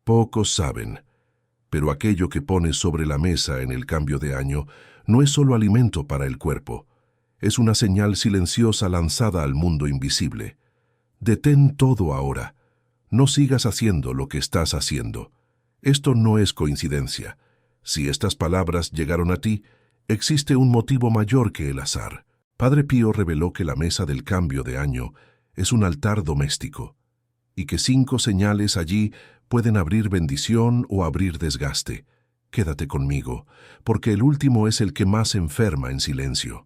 Pocos saben, pero aquello que pones sobre la mesa en el cambio de año no es solo alimento para el cuerpo, es una señal silenciosa lanzada al mundo invisible. Detén todo ahora. No sigas haciendo lo que estás haciendo. Esto no es coincidencia. Si estas palabras llegaron a ti, existe un motivo mayor que el azar. Padre Pío reveló que la mesa del cambio de año es un altar doméstico, y que 5 señales allí pueden abrir bendición o abrir desgaste. Quédate conmigo, porque el último es el que más enferma en silencio.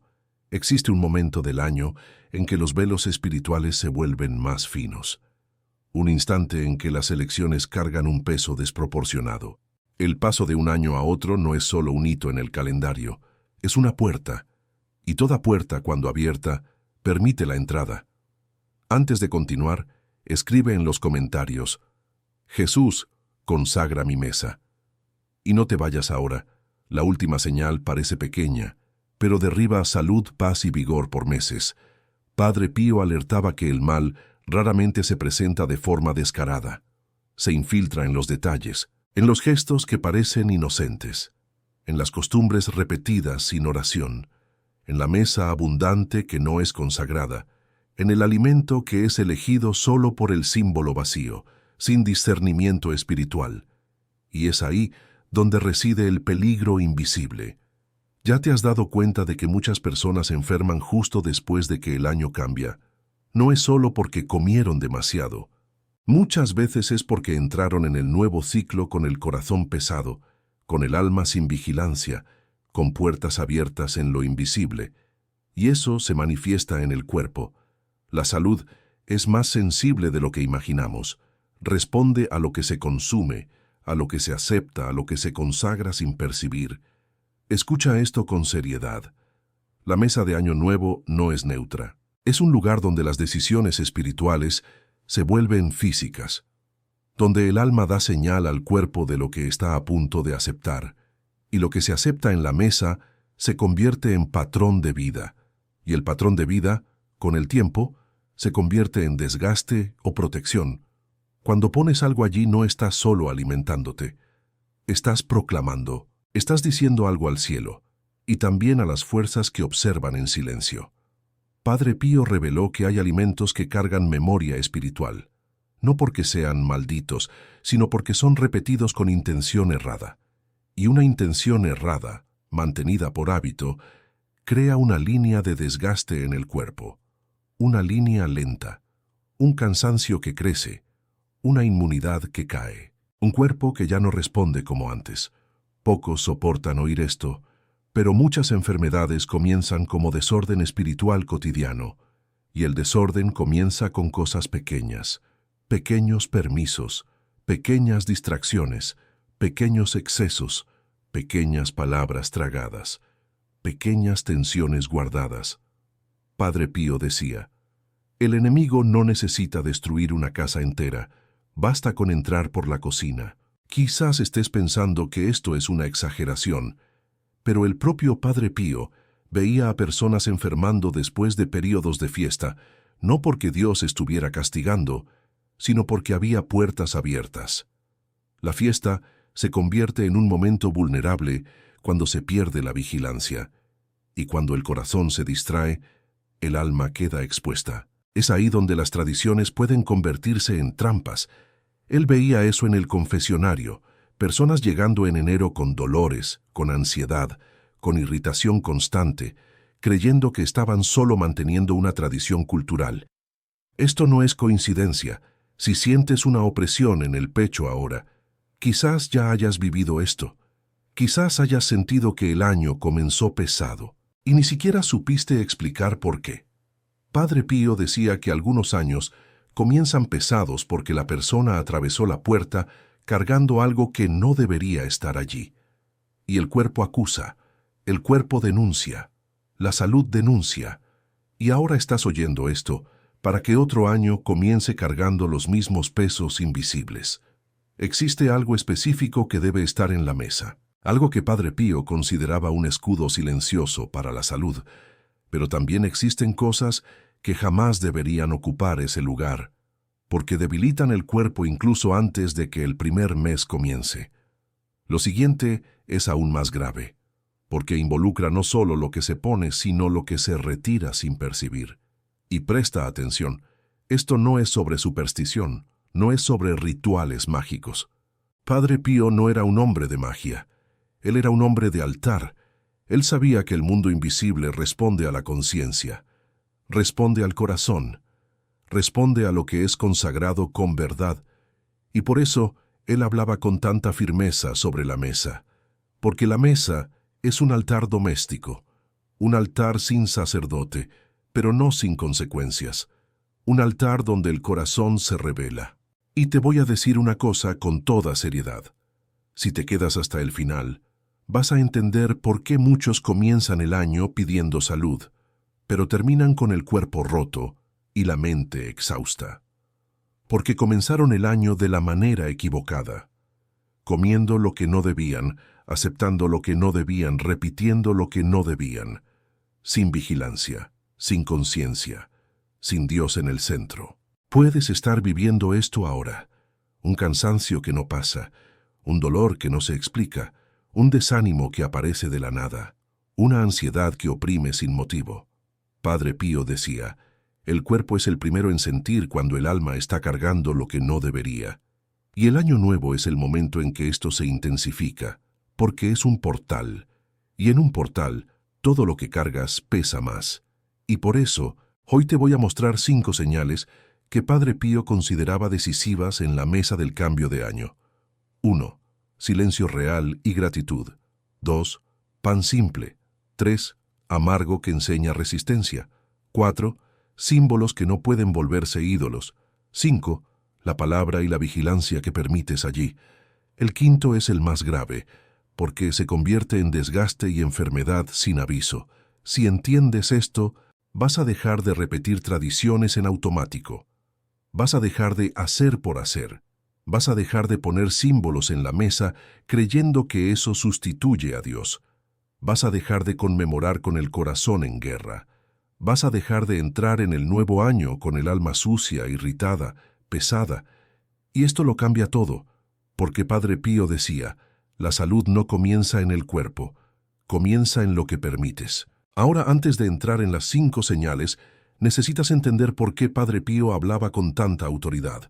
Existe un momento del año en que los velos espirituales se vuelven más finos. Un instante en que las elecciones cargan un peso desproporcionado. El paso de un año a otro no es solo un hito en el calendario, es una puerta, y toda puerta, cuando abierta, permite la entrada. Antes de continuar, escribe en los comentarios: Jesús, consagra mi mesa. Y no te vayas ahora, la última señal parece pequeña, pero derriba salud, paz y vigor por meses. Padre Pío alertaba que el mal raramente se presenta de forma descarada. Se infiltra en los detalles, en los gestos que parecen inocentes, en las costumbres repetidas sin oración, en la mesa abundante que no es consagrada, en el alimento que es elegido solo por el símbolo vacío, sin discernimiento espiritual. Y es ahí donde reside el peligro invisible. ¿Ya te has dado cuenta de que muchas personas enferman justo después de que el año cambia? No es solo porque comieron demasiado. Muchas veces es porque entraron en el nuevo ciclo con el corazón pesado, con el alma sin vigilancia, con puertas abiertas en lo invisible. Y eso se manifiesta en el cuerpo. La salud es más sensible de lo que imaginamos. Responde a lo que se consume, a lo que se acepta, a lo que se consagra sin percibir. Escucha esto con seriedad. La mesa de Año Nuevo no es neutra. Es un lugar donde las decisiones espirituales se vuelven físicas, donde el alma da señal al cuerpo de lo que está a punto de aceptar, y lo que se acepta en la mesa se convierte en patrón de vida, y el patrón de vida, con el tiempo, se convierte en desgaste o protección. Cuando pones algo allí no estás solo alimentándote, estás proclamando, estás diciendo algo al cielo, y también a las fuerzas que observan en silencio. Padre Pío reveló que hay alimentos que cargan memoria espiritual, no porque sean malditos, sino porque son repetidos con intención errada. Y una intención errada, mantenida por hábito, crea una línea de desgaste en el cuerpo, una línea lenta, un cansancio que crece, una inmunidad que cae, un cuerpo que ya no responde como antes. Pocos soportan oír esto, pero muchas enfermedades comienzan como desorden espiritual cotidiano, y el desorden comienza con cosas pequeñas, pequeños permisos, pequeñas distracciones, pequeños excesos, pequeñas palabras tragadas, pequeñas tensiones guardadas. Padre Pío decía: el enemigo no necesita destruir una casa entera, basta con entrar por la cocina. Quizás estés pensando que esto es una exageración, pero el propio Padre Pío veía a personas enfermando después de períodos de fiesta, no porque Dios estuviera castigando, sino porque había puertas abiertas. La fiesta se convierte en un momento vulnerable cuando se pierde la vigilancia, y cuando el corazón se distrae, el alma queda expuesta. Es ahí donde las tradiciones pueden convertirse en trampas. Él veía eso en el confesionario, personas llegando en enero con dolores, con ansiedad, con irritación constante, creyendo que estaban solo manteniendo una tradición cultural. Esto no es coincidencia. Si sientes una opresión en el pecho ahora, quizás ya hayas vivido esto. Quizás hayas sentido que el año comenzó pesado, y ni siquiera supiste explicar por qué. Padre Pío decía que algunos años comienzan pesados porque la persona atravesó la puerta cargando algo que no debería estar allí. Y el cuerpo acusa, el cuerpo denuncia, la salud denuncia. Y ahora estás oyendo esto para que otro año comience cargando los mismos pesos invisibles. Existe algo específico que debe estar en la mesa, algo que Padre Pío consideraba un escudo silencioso para la salud, pero también existen cosas que jamás deberían ocupar ese lugar: porque debilitan el cuerpo incluso antes de que el primer mes comience. Lo siguiente es aún más grave, porque involucra no solo lo que se pone, sino lo que se retira sin percibir. Y presta atención, esto no es sobre superstición, no es sobre rituales mágicos. Padre Pío no era un hombre de magia, él era un hombre de altar. Él sabía que el mundo invisible responde a la conciencia, responde al corazón, responde a lo que es consagrado con verdad, y por eso él hablaba con tanta firmeza sobre la mesa, porque la mesa es un altar doméstico, un altar sin sacerdote, pero no sin consecuencias, un altar donde el corazón se revela. Y te voy a decir una cosa con toda seriedad. Si te quedas hasta el final, vas a entender por qué muchos comienzan el año pidiendo salud, pero terminan con el cuerpo roto y la mente exhausta. Porque comenzaron el año de la manera equivocada, comiendo lo que no debían, aceptando lo que no debían, repitiendo lo que no debían, sin vigilancia, sin conciencia, sin Dios en el centro. Puedes estar viviendo esto ahora, un cansancio que no pasa, un dolor que no se explica, un desánimo que aparece de la nada, una ansiedad que oprime sin motivo. Padre Pío decía, el cuerpo es el primero en sentir cuando el alma está cargando lo que no debería. Y el año nuevo es el momento en que esto se intensifica, porque es un portal, y en un portal todo lo que cargas pesa más. Y por eso, hoy te voy a mostrar 5 señales que Padre Pío consideraba decisivas en la mesa del cambio de año. 1. Silencio real y gratitud. 2. Pan simple. 3. Amargo que enseña resistencia. 4. Símbolos que no pueden volverse ídolos. 5. La palabra y la vigilancia que permites allí. El quinto es el más grave, porque se convierte en desgaste y enfermedad sin aviso. Si entiendes esto, vas a dejar de repetir tradiciones en automático. Vas a dejar de hacer por hacer. Vas a dejar de poner símbolos en la mesa creyendo que eso sustituye a Dios. Vas a dejar de conmemorar con el corazón en guerra. Vas a dejar de entrar en el nuevo año con el alma sucia, irritada, pesada. Y esto lo cambia todo, porque Padre Pío decía, la salud no comienza en el cuerpo, comienza en lo que permites. Ahora, antes de entrar en las 5 señales, necesitas entender por qué Padre Pío hablaba con tanta autoridad.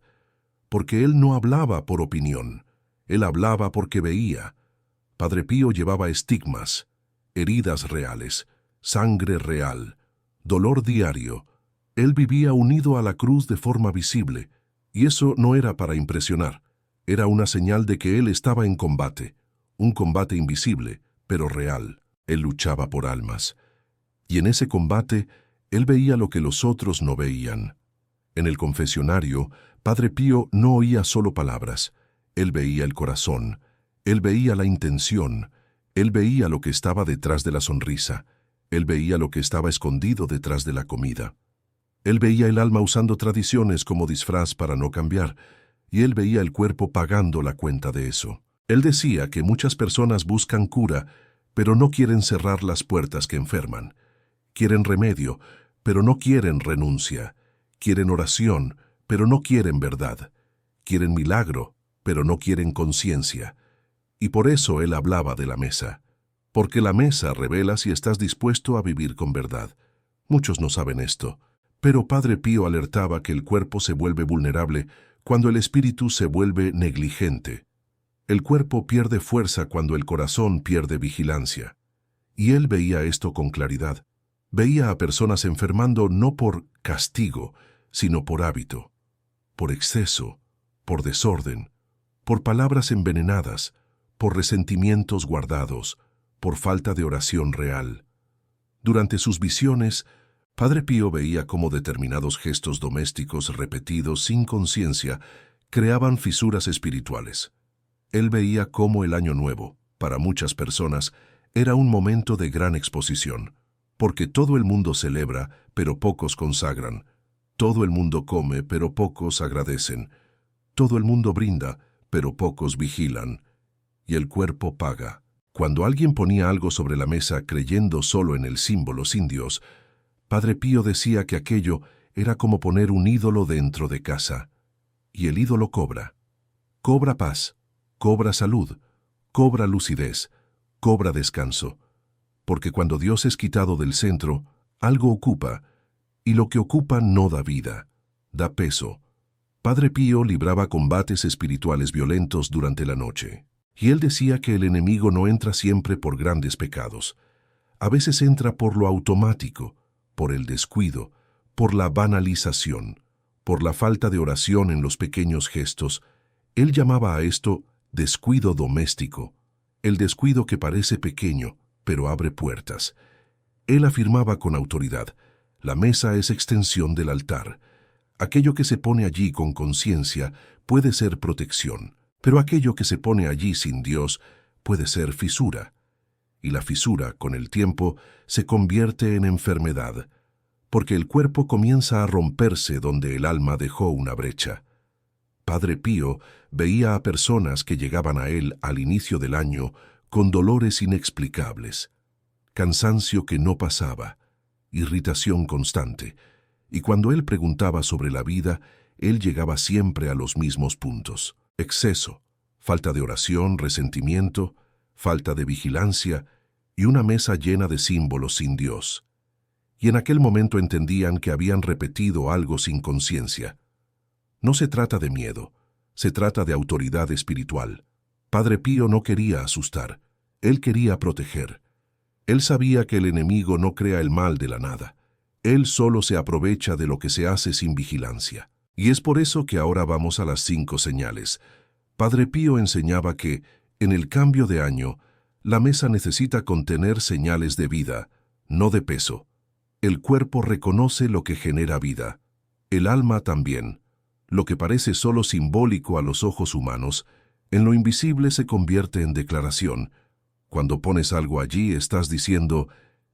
Porque él no hablaba por opinión, él hablaba porque veía. Padre Pío llevaba estigmas, heridas reales, sangre real, dolor diario. Él vivía unido a la cruz de forma visible, y eso no era para impresionar, era una señal de que él estaba en combate, un combate invisible, pero real. Él luchaba por almas. Y en ese combate, él veía lo que los otros no veían. En el confesionario, Padre Pío no oía solo palabras. Él veía el corazón, él veía la intención, él veía lo que estaba detrás de la sonrisa, él veía lo que estaba escondido detrás de la comida. Él veía el alma usando tradiciones como disfraz para no cambiar, y él veía el cuerpo pagando la cuenta de eso. Él decía que muchas personas buscan cura, pero no quieren cerrar las puertas que enferman. Quieren remedio, pero no quieren renuncia. Quieren oración, pero no quieren verdad. Quieren milagro, pero no quieren conciencia. Y por eso él hablaba de la mesa. Porque la mesa revela si estás dispuesto a vivir con verdad. Muchos no saben esto, pero Padre Pío alertaba que el cuerpo se vuelve vulnerable cuando el espíritu se vuelve negligente. El cuerpo pierde fuerza cuando el corazón pierde vigilancia. Y él veía esto con claridad. Veía a personas enfermando no por castigo, sino por hábito, por exceso, por desorden, por palabras envenenadas, por resentimientos guardados, por falta de oración real. Durante sus visiones, Padre Pío veía cómo determinados gestos domésticos repetidos sin conciencia creaban fisuras espirituales. Él veía cómo el Año Nuevo, para muchas personas, era un momento de gran exposición, porque todo el mundo celebra, pero pocos consagran. Todo el mundo come, pero pocos agradecen. Todo el mundo brinda, pero pocos vigilan. Y el cuerpo paga. Cuando alguien ponía algo sobre la mesa creyendo solo en el símbolo sin Dios, Padre Pío decía que aquello era como poner un ídolo dentro de casa. y el ídolo cobra. Cobra paz, cobra salud, cobra lucidez, cobra descanso. Porque cuando Dios es quitado del centro, algo ocupa, y lo que ocupa no da vida, da peso. Padre Pío libraba combates espirituales violentos durante la noche, y él decía que el enemigo no entra siempre por grandes pecados. A veces entra por lo automático, por el descuido, por la banalización, por la falta de oración en los pequeños gestos. Él llamaba a esto descuido doméstico, el descuido que parece pequeño, pero abre puertas. Él afirmaba con autoridad: la mesa es extensión del altar. Aquello que se pone allí con conciencia puede ser protección, pero aquello que se pone allí sin Dios puede ser fisura. Y la fisura, con el tiempo, se convierte en enfermedad, porque el cuerpo comienza a romperse donde el alma dejó una brecha. Padre Pío veía a personas que llegaban a él al inicio del año con dolores inexplicables, cansancio que no pasaba, irritación constante, y cuando él preguntaba sobre la vida, él llegaba siempre a los mismos puntos: exceso, falta de oración, resentimiento, falta de vigilancia y una mesa llena de símbolos sin Dios. Y en aquel momento entendían que habían repetido algo sin conciencia. No se trata de miedo, se trata de autoridad espiritual. Padre Pío no quería asustar, él quería proteger. Él sabía que el enemigo no crea el mal de la nada. Él solo se aprovecha de lo que se hace sin vigilancia. Y es por eso que ahora vamos a las 5 señales. Padre Pío enseñaba que, en el cambio de año, la mesa necesita contener señales de vida, no de peso. El cuerpo reconoce lo que genera vida. El alma también. Lo que parece solo simbólico a los ojos humanos, en lo invisible se convierte en declaración. Cuando pones algo allí, estás diciendo: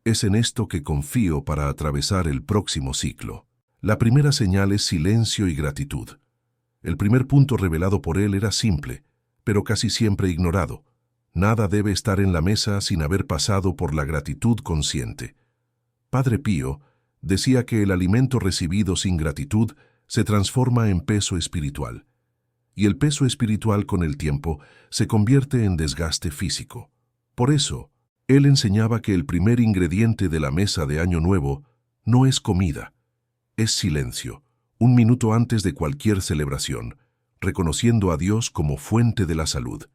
es en esto que confío para atravesar el próximo ciclo. La primera señal es silencio y gratitud. El primer punto revelado por él era simple, pero casi siempre ignorado. Nada debe estar en la mesa sin haber pasado por la gratitud consciente. Padre Pío decía que el alimento recibido sin gratitud se transforma en peso espiritual, y el peso espiritual con el tiempo se convierte en desgaste físico. Por eso, él enseñaba que el primer ingrediente de la mesa de Año Nuevo no es comida, es silencio, un minuto antes de cualquier celebración, reconociendo a Dios como fuente de la salud.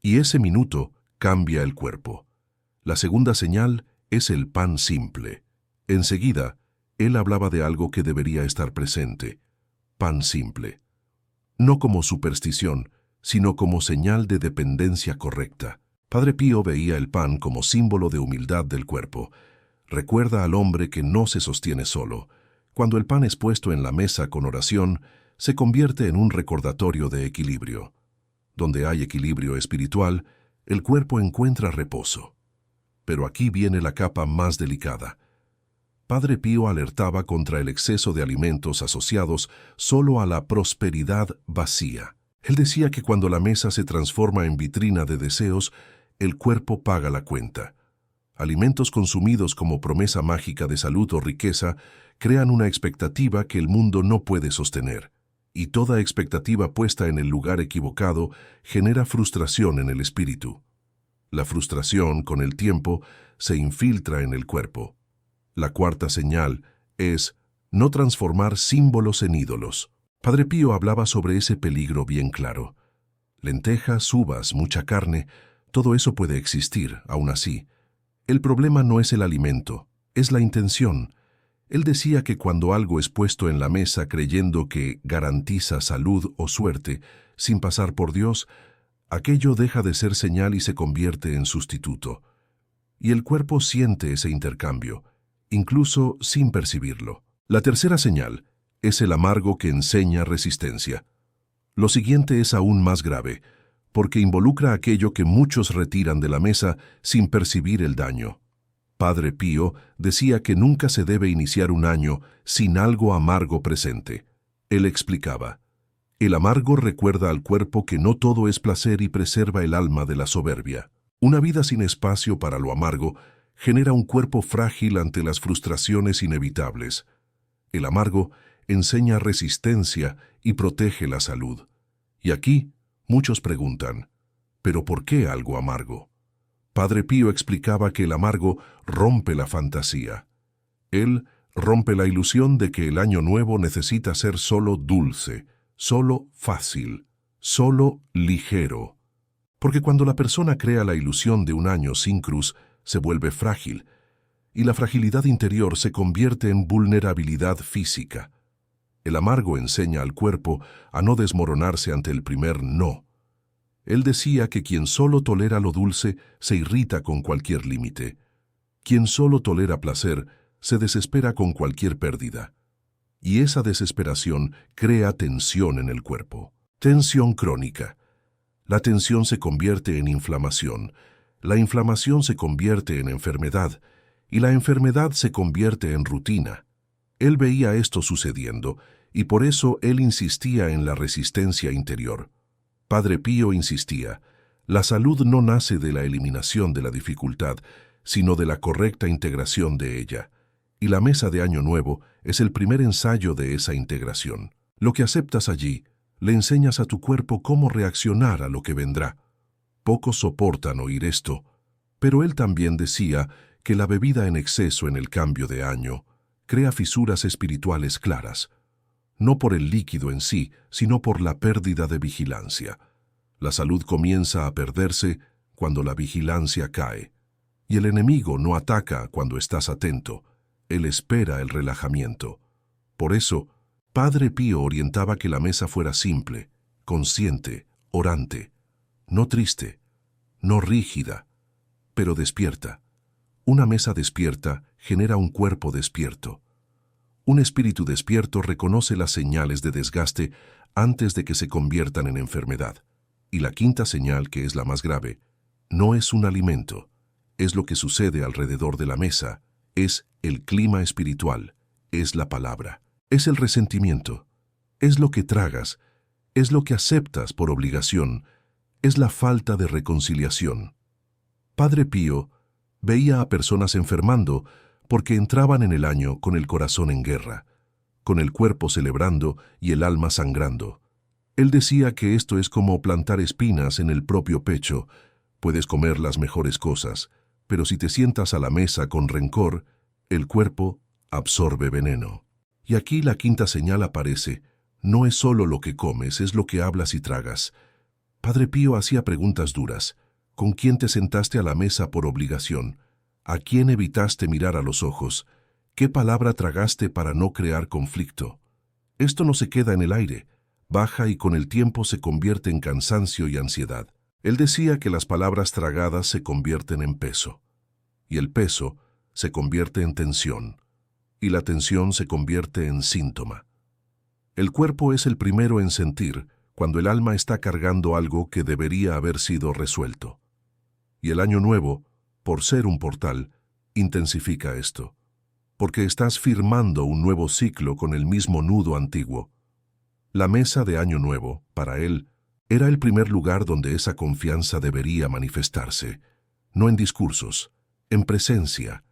Y ese minuto cambia el cuerpo. La segunda señal es el pan simple. Enseguida, él hablaba de algo que debería estar presente: pan simple. No como superstición, sino como señal de dependencia correcta. Padre Pío veía el pan como símbolo de humildad del cuerpo. Recuerda al hombre que no se sostiene solo. Cuando el pan es puesto en la mesa con oración, se convierte en un recordatorio de equilibrio. Donde hay equilibrio espiritual, el cuerpo encuentra reposo. Pero aquí viene la capa más delicada. Padre Pío alertaba contra el exceso de alimentos asociados solo a la prosperidad vacía. Él decía que cuando la mesa se transforma en vitrina de deseos, el cuerpo paga la cuenta. Alimentos consumidos como promesa mágica de salud o riqueza crean una expectativa que el mundo no puede sostener. Y toda expectativa puesta en el lugar equivocado genera frustración en el espíritu. La frustración, con el tiempo, se infiltra en el cuerpo. La cuarta señal es no transformar símbolos en ídolos. Padre Pío hablaba sobre ese peligro bien claro. Lentejas, uvas, mucha carne, todo eso puede existir, aún así. El problema no es el alimento, es la intención. Él decía que cuando algo es puesto en la mesa creyendo que garantiza salud o suerte, sin pasar por Dios, aquello deja de ser señal y se convierte en sustituto. Y el cuerpo siente ese intercambio, incluso sin percibirlo. La tercera señal es el amargo que enseña resistencia. Lo siguiente es aún más grave, porque involucra aquello que muchos retiran de la mesa sin percibir el daño. Padre Pío decía que nunca se debe iniciar un año sin algo amargo presente. Él explicaba: el amargo recuerda al cuerpo que no todo es placer y preserva el alma de la soberbia. Una vida sin espacio para lo amargo genera un cuerpo frágil ante las frustraciones inevitables. El amargo enseña resistencia y protege la salud. Y aquí muchos preguntan, ¿pero por qué algo amargo? Padre Pío explicaba que el amargo rompe la fantasía. Él rompe la ilusión de que el año nuevo necesita ser solo dulce, solo fácil, solo ligero. Porque cuando la persona crea la ilusión de un año sin cruz, se vuelve frágil, y la fragilidad interior se convierte en vulnerabilidad física. El amargo enseña al cuerpo a no desmoronarse ante el primer no. Él decía que quien solo tolera lo dulce se irrita con cualquier límite. Quien solo tolera placer se desespera con cualquier pérdida. Y esa desesperación crea tensión en el cuerpo. Tensión crónica. La tensión se convierte en inflamación. La inflamación se convierte en enfermedad. Y la enfermedad se convierte en rutina. Él veía esto sucediendo, y por eso él insistía en la resistencia interior. Padre Pío insistía, la salud no nace de la eliminación de la dificultad, sino de la correcta integración de ella. Y la mesa de Año Nuevo es el primer ensayo de esa integración. Lo que aceptas allí, le enseñas a tu cuerpo cómo reaccionar a lo que vendrá. Pocos soportan oír esto, pero él también decía que la bebida en exceso en el cambio de año crea fisuras espirituales claras, no por el líquido en sí, sino por la pérdida de vigilancia. La salud comienza a perderse cuando la vigilancia cae. Y el enemigo no ataca cuando estás atento, él espera el relajamiento. Por eso, Padre Pío orientaba que la mesa fuera simple, consciente, orante, no triste, no rígida, pero despierta. Una mesa despierta genera un cuerpo despierto. Un espíritu despierto reconoce las señales de desgaste antes de que se conviertan en enfermedad. Y la quinta señal, que es la más grave, no es un alimento, es lo que sucede alrededor de la mesa, es el clima espiritual, es la palabra, es el resentimiento, es lo que tragas, es lo que aceptas por obligación, es la falta de reconciliación. Padre Pío veía a personas enfermando porque entraban en el año con el corazón en guerra, con el cuerpo celebrando y el alma sangrando. Él decía que esto es como plantar espinas en el propio pecho. Puedes comer las mejores cosas, pero si te sientas a la mesa con rencor, el cuerpo absorbe veneno. Y aquí la quinta señal aparece. No es solo lo que comes, es lo que hablas y tragas. Padre Pío hacía preguntas duras. ¿Con quién te sentaste a la mesa por obligación? ¿A quién evitaste mirar a los ojos? ¿Qué palabra tragaste para no crear conflicto? Esto no se queda en el aire, baja y con el tiempo se convierte en cansancio y ansiedad. Él decía que las palabras tragadas se convierten en peso, y el peso se convierte en tensión, y la tensión se convierte en síntoma. El cuerpo es el primero en sentir cuando el alma está cargando algo que debería haber sido resuelto. Y el año nuevo, por ser un portal, intensifica esto, porque estás firmando un nuevo ciclo con el mismo nudo antiguo. La mesa de Año Nuevo, para él, era el primer lugar donde esa confianza debería manifestarse, no en discursos, en presencia,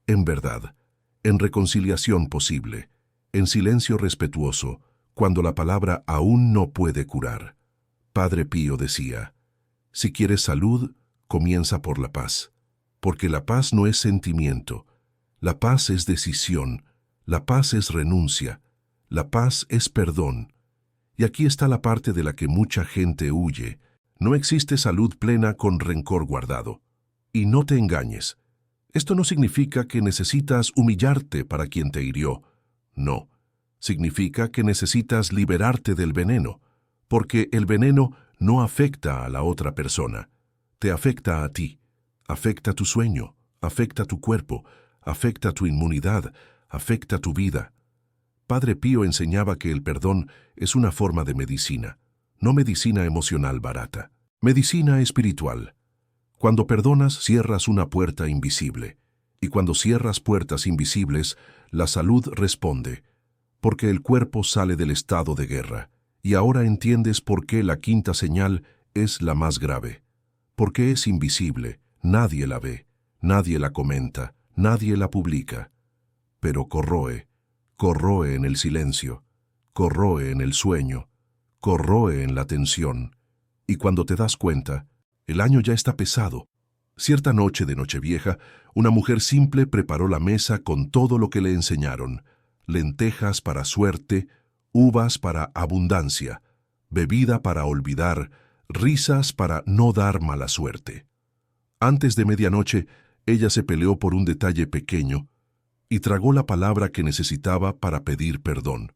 en verdad, en reconciliación posible, en silencio respetuoso, cuando la palabra aún no puede curar. Padre Pío decía, si quieres salud, comienza por la paz. Porque la paz no es sentimiento, la paz es decisión, la paz es renuncia, la paz es perdón. Y aquí está la parte de la que mucha gente huye. No existe salud plena con rencor guardado. Y no te engañes. Esto no significa que necesitas humillarte para quien te hirió. No. Significa que necesitas liberarte del veneno, porque el veneno no afecta a la otra persona, te afecta a ti. Afecta tu sueño, afecta tu cuerpo, afecta tu inmunidad, afecta tu vida. Padre Pío enseñaba que el perdón es una forma de medicina, no medicina emocional barata, medicina espiritual. Cuando perdonas, cierras una puerta invisible, y cuando cierras puertas invisibles, la salud responde, porque el cuerpo sale del estado de guerra, y ahora entiendes por qué la quinta señal es la más grave, porque es invisible. Nadie la ve, nadie la comenta, nadie la publica, pero corroe en el silencio, corroe en el sueño, corroe en la tensión, y cuando te das cuenta, el año ya está pesado. Cierta noche de Nochevieja, una mujer simple preparó la mesa con todo lo que le enseñaron: lentejas para suerte, uvas para abundancia, bebida para olvidar, risas para no dar mala suerte. Antes de medianoche, ella se peleó por un detalle pequeño y tragó la palabra que necesitaba para pedir perdón.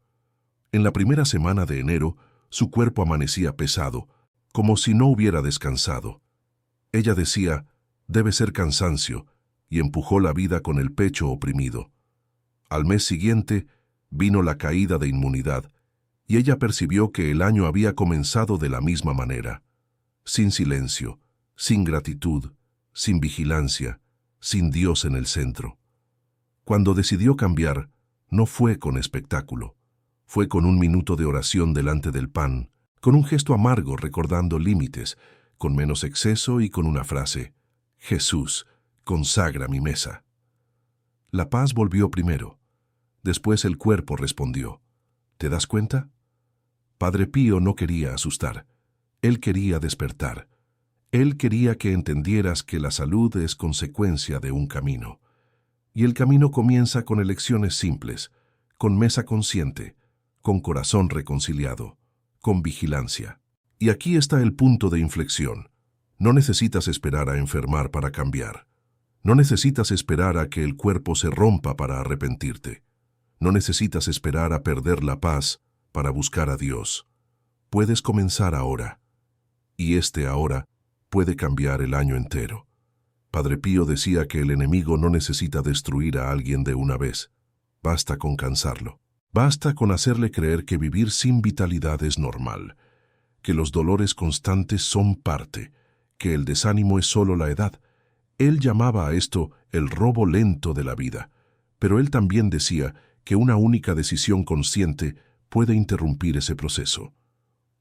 En la primera semana de enero, su cuerpo amanecía pesado, como si no hubiera descansado. Ella decía: debe ser cansancio, y empujó la vida con el pecho oprimido. Al mes siguiente, vino la caída de inmunidad, y ella percibió que el año había comenzado de la misma manera, sin silencio, sin gratitud, sin vigilancia, sin Dios en el centro. Cuando decidió cambiar, no fue con espectáculo. Fue con un minuto de oración delante del pan, con un gesto amargo recordando límites, con menos exceso y con una frase: Jesús, consagra mi mesa. La paz volvió primero. Después el cuerpo respondió. ¿Te das cuenta? Padre Pío no quería asustar. Él quería despertar. Él quería que entendieras que la salud es consecuencia de un camino. Y el camino comienza con elecciones simples, con mesa consciente, con corazón reconciliado, con vigilancia. Y aquí está el punto de inflexión. No necesitas esperar a enfermar para cambiar. No necesitas esperar a que el cuerpo se rompa para arrepentirte. No necesitas esperar a perder la paz para buscar a Dios. Puedes comenzar ahora. Y este ahora puede cambiar el año entero. Padre Pío decía que el enemigo no necesita destruir a alguien de una vez. Basta con cansarlo. Basta con hacerle creer que vivir sin vitalidad es normal, que los dolores constantes son parte, que el desánimo es solo la edad. Él llamaba a esto el robo lento de la vida, pero él también decía que una única decisión consciente puede interrumpir ese proceso.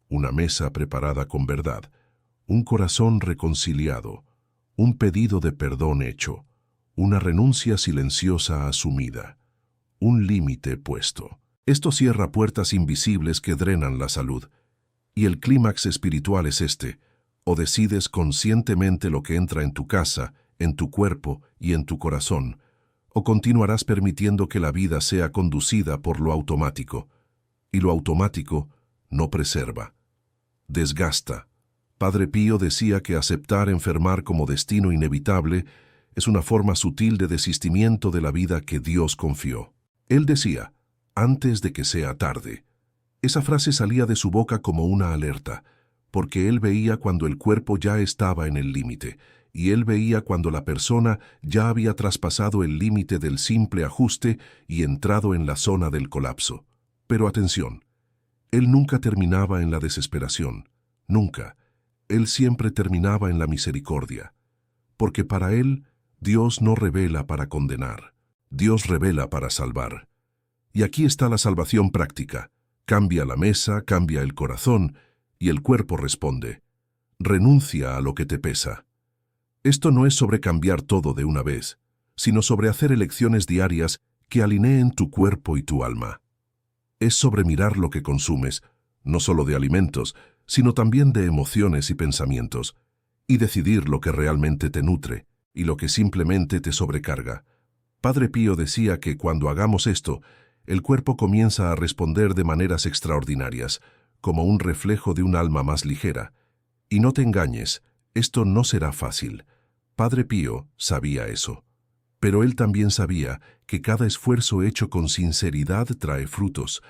Una mesa preparada con verdad, un corazón reconciliado, un pedido de perdón hecho, una renuncia silenciosa asumida, un límite puesto. Esto cierra puertas invisibles que drenan la salud. Y el clímax espiritual es este: o decides conscientemente lo que entra en tu casa, en tu cuerpo y en tu corazón, o continuarás permitiendo que la vida sea conducida por lo automático. Y lo automático no preserva, desgasta. Padre Pío decía que aceptar enfermar como destino inevitable es una forma sutil de desistimiento de la vida que Dios confió. Él decía: antes de que sea tarde. Esa frase salía de su boca como una alerta, porque él veía cuando el cuerpo ya estaba en el límite, y él veía cuando la persona ya había traspasado el límite del simple ajuste y entrado en la zona del colapso. Pero atención, él nunca terminaba en la desesperación, nunca. Él siempre terminaba en la misericordia, porque para él Dios no revela para condenar, Dios revela para salvar. Y aquí está la salvación práctica. Cambia la mesa, cambia el corazón, y el cuerpo responde: renuncia a lo que te pesa. Esto no es sobre cambiar todo de una vez, sino sobre hacer elecciones diarias que alineen tu cuerpo y tu alma. Es sobre mirar lo que consumes, no solo de alimentos, sino también de emociones y pensamientos, y decidir lo que realmente te nutre y lo que simplemente te sobrecarga. Padre Pío decía que cuando hagamos esto, el cuerpo comienza a responder de maneras extraordinarias, como un reflejo de un alma más ligera. Y no te engañes, esto no será fácil. Padre Pío sabía eso. Pero él también sabía que cada esfuerzo hecho con sinceridad trae frutos.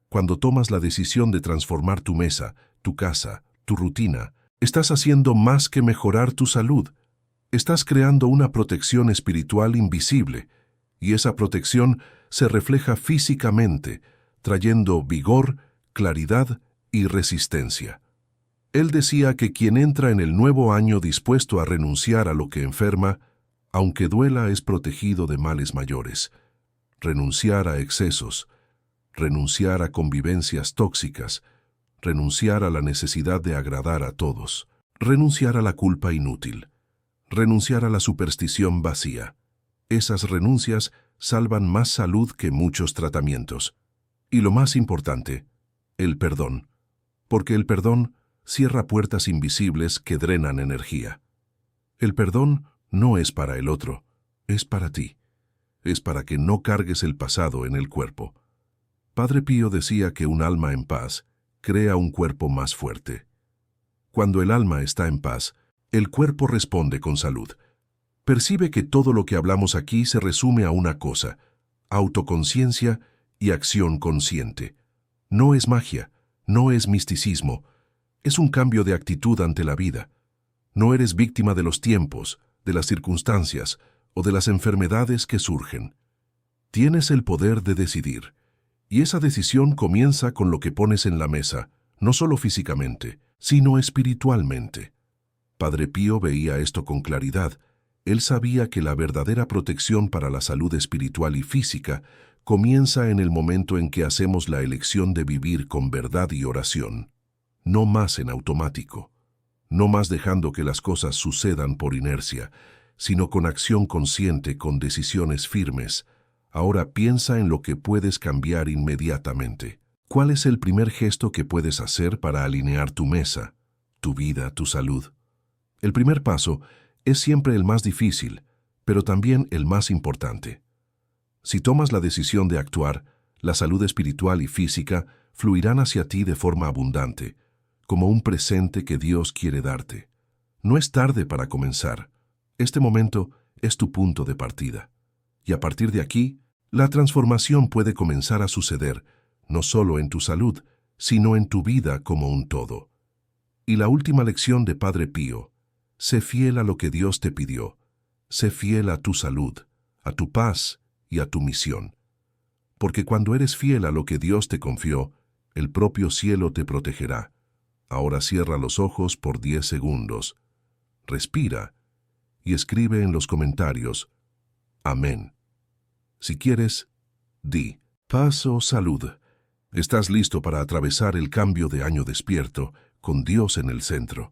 Cuando tomas la decisión de transformar tu mesa, tu casa, tu rutina, estás haciendo más que mejorar tu salud. Estás creando una protección espiritual invisible, y esa protección se refleja físicamente, trayendo vigor, claridad y resistencia. Él decía que quien entra en el nuevo año dispuesto a renunciar a lo que enferma, aunque duela, es protegido de males mayores. Renunciar a excesos, renunciar a convivencias tóxicas, renunciar a la necesidad de agradar a todos, renunciar a la culpa inútil, renunciar a la superstición vacía. Esas renuncias salvan más salud que muchos tratamientos. Y lo más importante, El perdón. Porque el perdón cierra puertas invisibles que drenan energía. El perdón no es para el otro, es para ti. Es para que no cargues el pasado en el cuerpo. Padre Pío decía que un alma en paz crea un cuerpo más fuerte. Cuando el alma está en paz, el cuerpo responde con salud. Percibe que todo lo que hablamos aquí se resume a una cosa: autoconciencia y acción consciente. No es magia, no es misticismo, es un cambio de actitud ante la vida. No eres víctima de los tiempos, de las circunstancias o de las enfermedades que surgen. Tienes el poder de decidir, y esa decisión comienza con lo que pones en la mesa, no solo físicamente, sino espiritualmente. Padre Pío veía esto con claridad. Él sabía que la verdadera protección para la salud espiritual y física comienza en el momento en que hacemos la elección de vivir con verdad y oración, no más en automático, no más dejando que las cosas sucedan por inercia, sino con acción consciente, con decisiones firmes. Ahora piensa en lo que puedes cambiar inmediatamente. ¿Cuál es el primer gesto que puedes hacer para alinear tu mesa, tu vida, tu salud? El primer paso es siempre el más difícil, pero también el más importante. Si tomas la decisión de actuar, la salud espiritual y física fluirán hacia ti de forma abundante, como un presente que Dios quiere darte. No es tarde para comenzar. Este momento es tu punto de partida. Y a partir de aquí, la transformación puede comenzar a suceder, no solo en tu salud, sino en tu vida como un todo. Y la última lección de Padre Pío: sé fiel a lo que Dios te pidió. Sé fiel a tu salud, a tu paz y a tu misión. Porque cuando eres fiel a lo que Dios te confió, el propio cielo te protegerá. Ahora cierra los ojos por 10 segundos. Respira y escribe en los comentarios: Amén. Si quieres, di: paz o salud. Estás listo para atravesar el cambio de año despierto, con Dios en el centro.